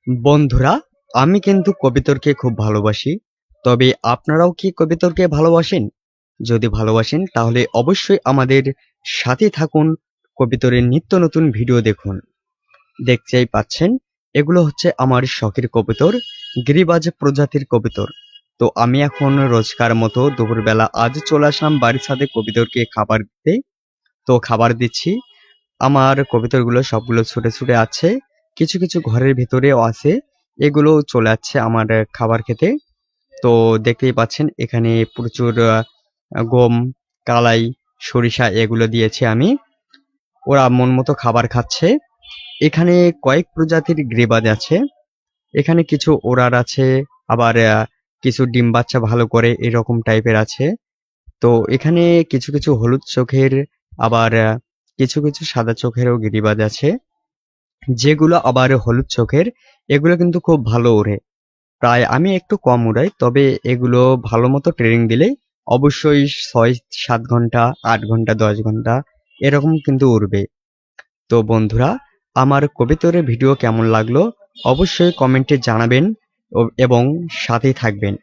বন্ধুরা, আমি কিন্তু কবিতরকে খুব ভালোবাসি। তবে আপনারাও কি কবিতরকে ভালোবাসেন? যদি ভালোবাসেন তাহলে অবশ্যই আমাদের সাথে থাকুন। কবিতরের নিত্য নতুন ভিডিও দেখুন। দেখতেই পাচ্ছেন, এগুলো হচ্ছে আমার শখের কবুতর, গিরিবাজ প্রজাতির কবুতর। তো আমি এখন রোজকার মতো দুপুরবেলা আজ চলে আসলাম বাড়ির ছাদে কবুতরকে খাবার দিতে। তো খাবার দিচ্ছি। আমার কবিতরগুলো সবগুলো ছুটে ছুটে আছে, কিছু কিছু ঘরের ভিতরেও আছে। এগুলো চলে যাচ্ছে আমার খাবার খেতে। তো দেখতেই পাচ্ছেন এখানে প্রচুর গম, কালাই, সরিষা এগুলো দিয়েছি আমি। ওরা মন মতো খাবার খাচ্ছে। এখানে কয়েক প্রজাতির গ্রিবাজ আছে। এখানে কিছু ওড়ার আছে, আবার কিছু ডিম বাচ্চা ভালো করে এরকম টাইপের আছে। তো এখানে কিছু কিছু হলুদ চোখের, আবার কিছু কিছু সাদা চোখেরও গিরিবাজ আছে। যেগুলো আবার হলুদ চোখের, এগুলো কিন্তু খুব ভালো ওড়ে। প্রায় আমি একটু কম উড়াই, তবে এগুলো ভালো মতো ট্রেনিং দিলে অবশ্যই 6-7 ঘন্টা, 8 ঘন্টা, 10 ঘন্টা এরকম কিন্তু উড়বে। তো বন্ধুরা, আমার কবিতরের ভিডিও কেমন লাগলো অবশ্যই কমেন্টে জানাবেন এবং সাথেই থাকবেন।